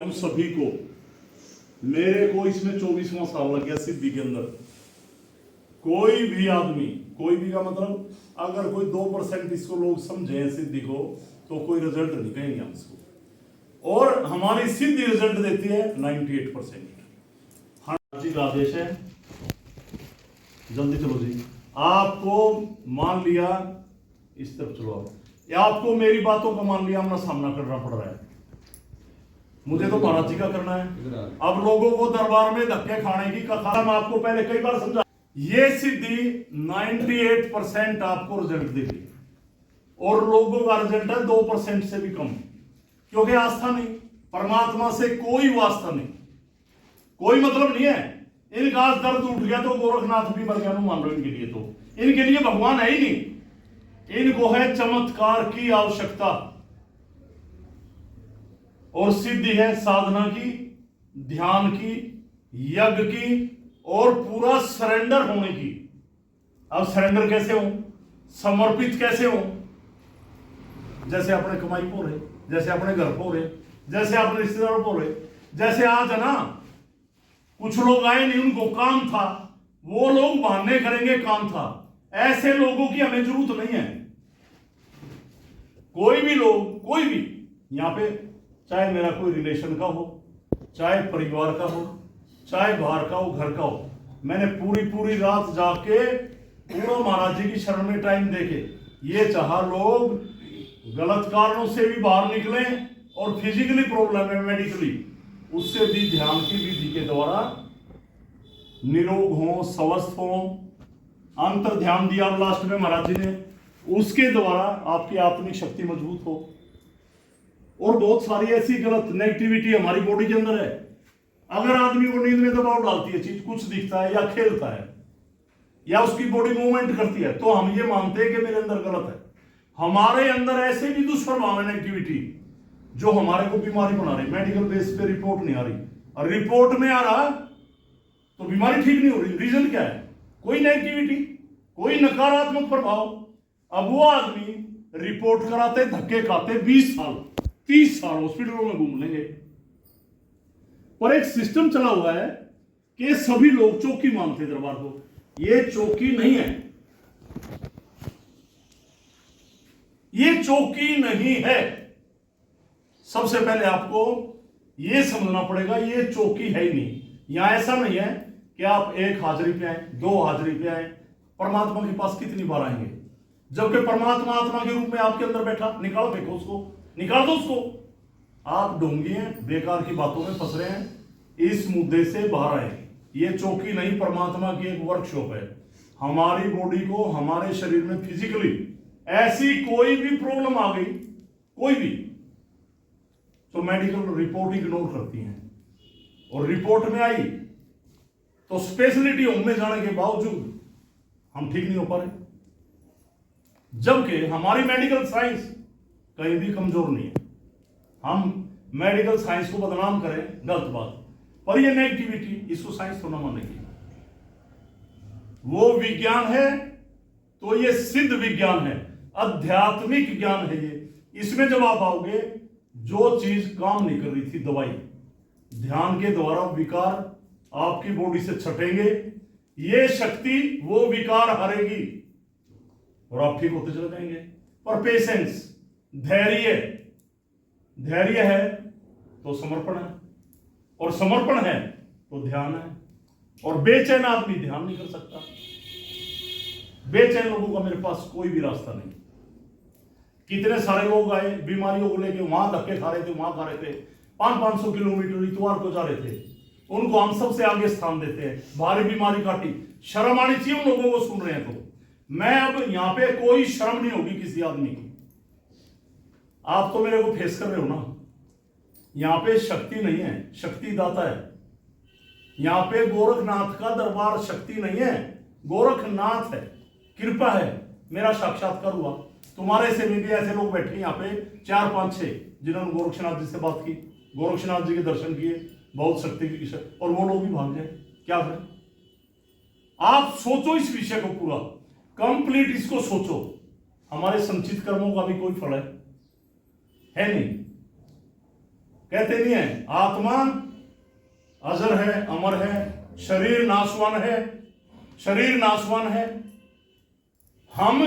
हम सभी को, मेरे को इसमें 24वां साल लग गया सिद्धि के अंदर। कोई भी आदमी, कोई भी का मतलब अगर कोई 2% इसको लोग समझे सिद्धि को तो कोई रिजल्ट नहीं कहेंगे हम इसको। और हमारी सिद्धि रिजल्ट देती है 98%। हाँ जी का आदेश है, जल्दी चलो जी। आपको मान लिया, इस तरफ चलो आप, आपको मेरी बातों का मान लिया अपना सामना करना पड़ रहा है, मुझे तो महाराज जी का करना है। अब लोगों को दरबार में धक्के खाने की कथा मैं आपको पहले कई बार समझा, ये सिद्धि 98% आपको रिजल्ट देगी और लोगों का रिजल्ट है 2% से भी कम, क्योंकि आस्था नहीं, परमात्मा से कोई वास्ता नहीं, कोई मतलब नहीं है। इनका आज दर्द उठ गया तो गोरखनाथ भी मर गया, मान लो इनके लिए, तो इनके लिए भगवान है ही नहीं, इनको है चमत्कार की आवश्यकता और सिद्धि है साधना की, ध्यान की, यज्ञ की और पूरा सरेंडर होने की। अब सरेंडर कैसे हो, समर्पित कैसे हो? जैसे अपने कमाई पो रहे, जैसे अपने घर पो रहे, जैसे अपने रिश्तेदार पो रहे। जैसे आज है ना, कुछ लोग आए नहीं, उनको काम था, वो लोग बहाने करेंगे काम था, ऐसे लोगों की हमें जरूरत नहीं है। कोई भी लोग, कोई भी यहां पे, चाहे मेरा कोई रिलेशन का हो, चाहे परिवार का हो, चाहे बाहर का हो, घर का हो, मैंने पूरी रात जाके पूरा महाराज जी की शरण में टाइम देके ये चाहा लोग गलत कारणों से भी बाहर निकलें और फिजिकली प्रॉब्लम है, मेडिकली, उससे भी ध्यान की विधि के द्वारा निरोग हो, स्वस्थ हो। अंतर ध्यान दिया लास्ट में महाराज जी ने, उसके द्वारा आपकी आत्मिक शक्ति मजबूत हो। और बहुत सारी ऐसी गलत नेगेटिविटी हमारी बॉडी के अंदर है। अगर आदमी को नींद में दबाव डालती है चीज, कुछ दिखता है या खेलता है या उसकी बॉडी मूवमेंट करती है, तो हम ये मानते हैं कि मेरे अंदर गलत है। हमारे अंदर ऐसे भी दुष्प्रभाव है नेगेटिविटी जो हमारे को बीमारी बना रही। मेडिकल बेस पे रिपोर्ट नहीं आ रही, और रिपोर्ट में आ रहा तो बीमारी ठीक नहीं हो रही। रीजन क्या है? कोई नेगेटिविटी, कोई नकारात्मक प्रभाव। अब वो आदमी रिपोर्ट कराते, धक्के खाते, 20 साल 30 साल हॉस्पिटलों में घूम लेंगे। पर एक सिस्टम चला हुआ है कि सभी लोग चौकी मानते दरबार को। ये चौकी नहीं है, ये चौकी नहीं है। सबसे पहले आपको ये समझना पड़ेगा, ये चौकी है ही नहीं। यहां ऐसा नहीं है कि आप 1 हाजिरी पे आए, 2 हाजिरी पे आए, परमात्मा के पास कितनी बार आएंगे? जबकि परमात्मा आत्मा के रूप में आपके अंदर बैठा। निकालो, फेंको उसको, निकाल दो उसको। आप ढोंगी हैं, बेकार की बातों में फंस रहे हैं, इस मुद्दे से बाहर आए। ये चौकी नहीं, परमात्मा की एक वर्कशॉप है। हमारी बॉडी को, हमारे शरीर में फिजिकली ऐसी कोई भी प्रॉब्लम आ गई, कोई भी, तो मेडिकल रिपोर्ट इग्नोर करती हैं, और रिपोर्ट में आई तो स्पेशलिटी होम में जाने के बावजूद हम ठीक नहीं हो पा रहे। जबकि हमारी मेडिकल साइंस कहीं भी कमजोर नहीं है। हम मेडिकल साइंस को बदनाम करें, गलत बात, पर ये नेगेटिविटी, इसको साइंस तो ना मानेगी। वो विज्ञान है तो ये सिद्ध विज्ञान है, आध्यात्मिक ज्ञान है ये। इसमें जब आप आओगे, जो चीज काम नहीं कर रही थी, दवाई, ध्यान के द्वारा विकार आपकी बॉडी से छटेंगे, ये शक्ति वो विकार हरेगी और आप ठीक होते चले जाएंगे। पर पेशेंस, धैर्य, धैर्य है तो समर्पण है, और समर्पण है तो ध्यान है। और बेचैन आदमी ध्यान नहीं कर सकता। बेचैन लोगों का मेरे पास कोई भी रास्ता नहीं। कितने सारे लोग आए बीमारियों को लेके, वहां धक्के खा रहे थे, वहां खा रहे थे, 500-500 किलोमीटर इतवार को जा रहे थे, उनको हम सबसे आगे स्थान देते हैं। भारी बीमारी काटी, शर्म आनी चाहिए उन लोगों को सुन रहे हैं तो। मैं अब यहां पे कोई शर्म नहीं होगी किसी आदमी की। आप तो मेरे को फेस कर रहे हो ना, यहां पे शक्ति नहीं है, शक्ति दाता है। यहां पे गोरखनाथ का दरबार शक्ति नहीं है, गोरखनाथ है, कृपा है। मेरा साक्षात्कार हुआ, तुम्हारे से भी ऐसे लोग बैठे यहाँ पे 4, 5, 6 जिन्होंने गोरक्षनाथ जी से बात की, गोरक्षनाथ जी के दर्शन किए, बहुत शक्ति की विषय, और वो लोग भी भाग जाए, क्या करें? आप सोचो इस विषय को पूरा कंप्लीट, इसको सोचो। हमारे संचित कर्मों का भी कोई फल है नहीं। कहते नहीं है आत्मा अजर है, अमर है, शरीर नाशवान है, शरीर नाशवान है। हम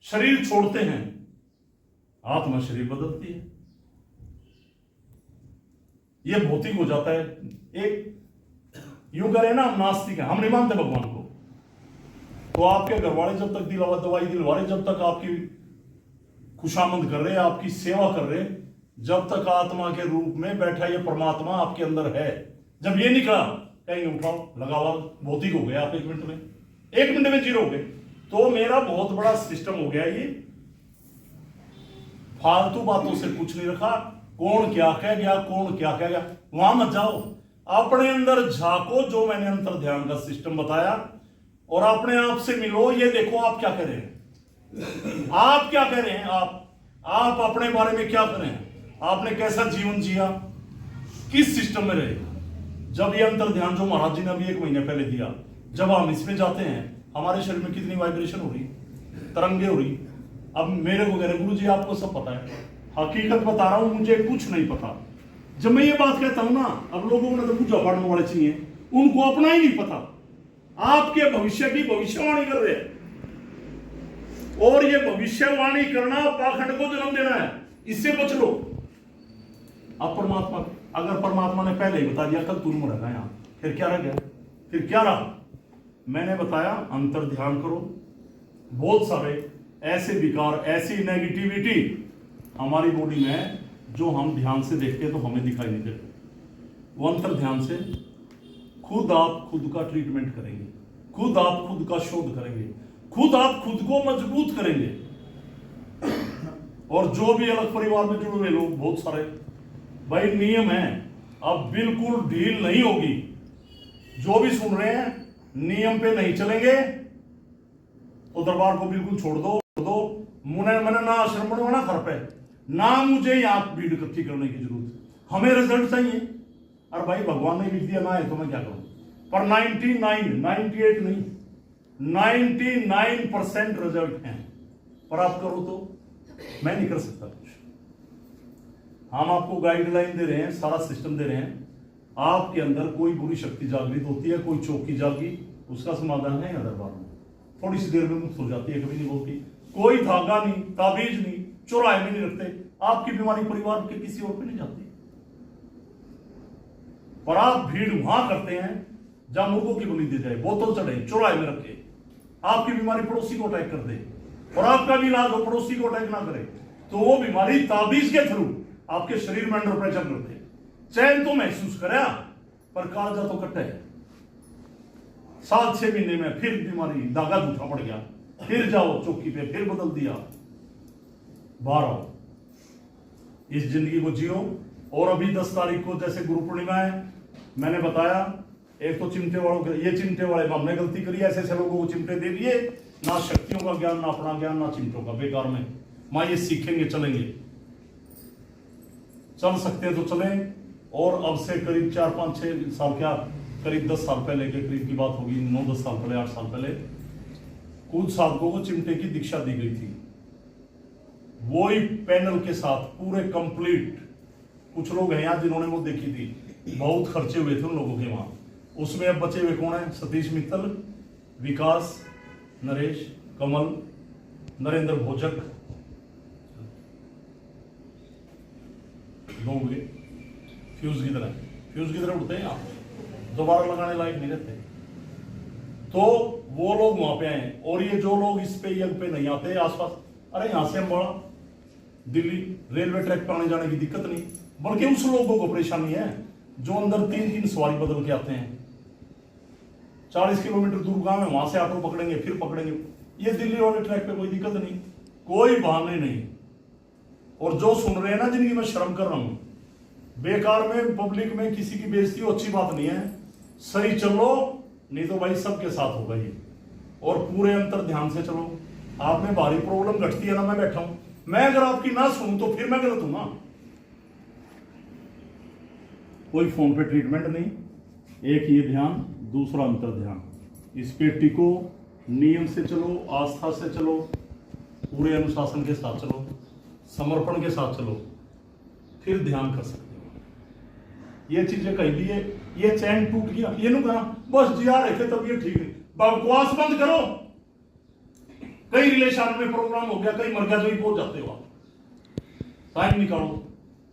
शरीर छोड़ते हैं, आत्मा शरीर बदलती है। यह भौतिक हो जाता है। एक यूं करें ना, हम नास्तिक हैं, हम नहीं मानते भगवान को, तो आपके घर वाले जब तक दवाई दिलवा रहे, जब तक आपकी खुशामंद कर रहे, आपकी सेवा कर रहे, जब तक आत्मा के रूप में बैठा ये परमात्मा आपके अंदर है, जब ये निकला कहीं उठाओ लगावा, भौतिक हो गया आप 1 मिनट में, 1 मिनट में जीरो हो गए। तो मेरा बहुत बड़ा सिस्टम हो गया ये, फालतू बातों से कुछ नहीं रखा। कौन क्या कह गया, कौन क्या कह गया, वहां मत जाओ, अपने अंदर झांको। जो मैंने अंतर ध्यान का सिस्टम बताया, और अपने आप से मिलो। ये देखो आप क्या कर रहे हैं, आप क्या कह रहे हैं, आप अपने बारे में क्या कर रहे हैं, आपने कैसा जीवन जिया, किस सिस्टम में रहे। जब ये अंतर ध्यान जो महाराज जी ने अभी 1 महीने पहले दिया, जब हम इसमें जाते हैं, हमारे शरीर में कितनी वाइब्रेशन हो रही, तरंगे हो रही। अब मेरे को कह रहे गुरु जी आपको सब पता है, हकीकत बता रहा हूं, मुझे कुछ नहीं पता। जब मैं ये बात कहता हूं ना, अब लोगों ने तो पूजा पाठने वाले चाहिए, उनको अपना ही नहीं पता। आपके भविष्य की भविष्यवाणी कर रहे हैं, और ये भविष्यवाणी करना पाखंड को जन्म देना है, इससे बच लो। अब परमात्मा, अगर परमात्मा ने पहले ही बता दिया कल तुम मरेगा यहां, फिर क्या रह गया, फिर क्या रहा। मैंने बताया अंतर ध्यान करो। बहुत सारे ऐसे विकार, ऐसी नेगेटिविटी हमारी बॉडी में, जो हम ध्यान से देखते तो हमें दिखाई नहीं देते। वो अंतर ध्यान से खुद आप खुद का ट्रीटमेंट करेंगे, खुद आप खुद का शोध करेंगे, खुद आप खुद को मजबूत करेंगे। और जो भी अलग परिवार में जुड़े हुए लोग, बहुत सारे भाई, नियम है, अब बिल्कुल ढील नहीं होगी। जो भी सुन रहे हैं, नियम पे नहीं चलेंगे तो दरबार को बिल्कुल छोड़ दो। मैंने ना आश्रम बनवा ना घर पे, ना मुझे यहाँ भीड़ इकट्ठी करने की जरूरत, हमें रिजल्ट चाहिए। और भाई भगवान ने लिख दिया ना है तो मैं क्या करूं। पर 98 नहीं, 99% रिजल्ट हैं, पर आप करो तो। मैं नहीं कर सकता कुछ, हम आपको गाइडलाइन दे रहे हैं, सारा सिस्टम दे रहे हैं। आपके अंदर कोई बुरी शक्ति जागृत होती है, कोई चौकी जागी, उसका समाधान है दरबार में, थोड़ी सी देर में मुक्त हो जाती है, कभी नहीं बोलती। कोई धागा नहीं, ताबीज नहीं, चौराहे में नहीं रखते। आपकी बीमारी परिवार के किसी और पे नहीं जाती। पर आप भीड़ वहां करते हैं जहां मुर्गों की बलि दी जाए, बोतल चढ़े, चौराहे में रखे। आपकी बीमारी पड़ोसी को अटैक कर दे, और आपका भी इलाज हो, पड़ोसी को अटैक ना करे, तो वो बीमारी ताबीज के थ्रू आपके शरीर में अंडर प्रेशर करते। चैन तो महसूस करे, पर कालजा तो कटे। 7-6 महीने में फिर बीमारी, धागा झूठा पड़ गया, फिर जाओ चौकी पे, फिर बदल दिया। बाहर आओ, इस जिंदगी को जियो। और अभी 10 तारीख को जैसे गुरु पूर्णिमा है, मैंने बताया, एक तो चिमटे वालों के, ये चिमटे वाले हमने गलती करी, ऐसे ऐसे लोगों को चिमटे दे दिए, ना शक्तियों का ज्ञान, ना अपना ज्ञान, ना चिमटों का, बेकार में। मां ये सीखेंगे, चलेंगे, चल सकते हैं तो चलें। और अब से करीब 4-5-6 साल, क्या करीब 10 साल पहले के करीब की बात होगी, 9-10 साल पहले, 8 साल पहले, कुछ साधकों को चिमटे की दीक्षा दी गई थी, वही पैनल के साथ पूरे कंप्लीट। कुछ लोग हैं यहाँ जिन्होंने वो देखी थी, बहुत खर्चे हुए थे उन लोगों के वहां। उसमें अब बचे हुए कौन है? सतीश मित्तल, विकास, नरेश, कमल, नरेंद्र भोजक, लोग फ्यूज की तरह उड़ते हैं, आप दोबारा लगाने लायक नहीं रहते। तो वो लोग वहां पे आए, और ये जो लोग इस पे यज्ञ पे नहीं आते आसपास, अरे यहां से अम्बाड़ा, दिल्ली रेलवे ट्रैक पर आने जाने की दिक्कत नहीं, बल्कि उस लोगों को परेशानी है जो अंदर 3-3 सवारी बदल के आते हैं। 40 किलोमीटर दूर गांव है, वहां से ऑटो पकड़ेंगे, फिर पकड़ेंगे। ये दिल्ली वाले ट्रैक पे कोई दिक्कत नहीं, कोई बहाने नहीं। और जो सुन रहे हैं ना, जिनकी मैं शर्म कर रहा हूं, बेकार में पब्लिक में किसी की बेइज्जती हो, अच्छी बात नहीं है। सही चलो, नहीं तो भाई सबके साथ होगा ये। और पूरे अंतर ध्यान से चलो। आप में भारी प्रॉब्लम घटती है ना, मैं बैठा हूं, मैं अगर आपकी ना सुनूं तो फिर मैं गलत हूं ना। कोई फोन पे ट्रीटमेंट नहीं, एक ये ध्यान, दूसरा अंतर ध्यान। इस पे टिको, नियम से चलो, आस्था से चलो, पूरे अनुशासन के साथ चलो, समर्पण के साथ चलो, फिर ध्यान कर सकते हो। ये चीजें कह दी है, ये चैन टूट गया, ये नु कहा बस जिया रहे थे तब ये ठीक है, बकवास बंद करो। कई रिलेशन में प्रोग्राम हो गया, कई मर गया, तो ही पहुंच जाते हो आप। टाइम निकालो।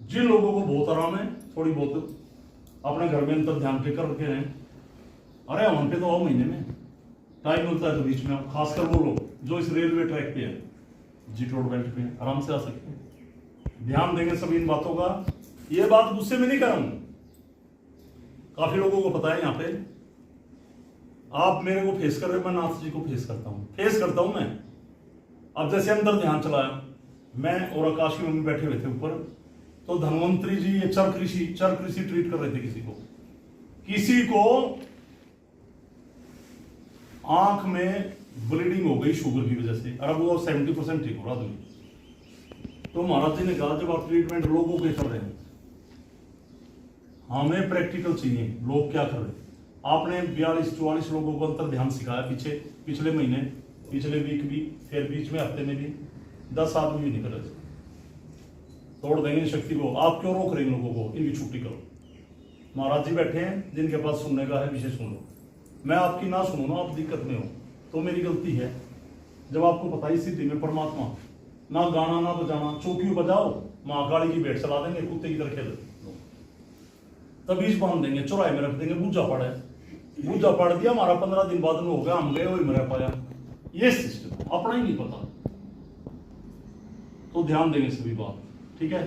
जिन लोगों को बहुत आराम है, थोड़ी बहुत अपने घर में अंतर ध्यान के कर रखे हैं, अरे वहां पे तो आओ महीने में टाइम मिलता है तो बीच में, खासकर वो लोग जो इस रेलवे ट्रैक पे है, जीट रोड बेल्ट पे आराम से आ सकते हैं। ध्यान देंगे सभी इन बातों का। ये बात गुस्से में नहीं कर रहा हूं, काफी लोगों को पता है यहाँ पे। आप मेरे को फेस कर रहे हो, मैं नाथ जी को फेस करता हूं मैं। अब जैसे अंदर ध्यान चलाया, मैं और आकाश की मम्मी बैठे हुए थे ऊपर, तो धनवंतरी जी ये चर कृषि ट्रीट कर रहे थे किसी को आंख में ब्लीडिंग हो गई शुगर की वजह से, और अब वो 70% ठीक हो रहा आदमी। तो महाराज जी ने कहा जब आप ट्रीटमेंट लोगों के कर रहे हैं, हमें प्रैक्टिकल चाहिए, लोग क्या कर रहे हैं। आपने 42-44 लोगों को अंतर ध्यान सिखाया पिछले महीने, पिछले वीक भी, फिर बीच में हफ्ते में भी 10 आदमी भी निकल रहे। तोड़ देंगे शक्ति को। आप क्यों रोक रहे हैं लोगों को, इनकी छुट्टी करो। महाराज जी बैठे हैं, जिनके पास सुनने का है विषय सुन लो। मैं आपकी ना सुनू ना, आप दिक्कत में हो तो मेरी गलती है। जब आपको पता ही सिद्धि में परमात्मा, ना गाना ना बजाना, चौकी बजाओ, महाकाली की भेंट चला देंगे, कुत्ते की तरह खेल तबीज बांध देंगे, चौराहे में रख देंगे, बूझा पड़ दिया हमारा 15 दिन बाद में हो गया, हम गए वही मर पाया। ये सिस्टम अपना ही नहीं पता, तो ध्यान देंगे सभी बात, ठीक है।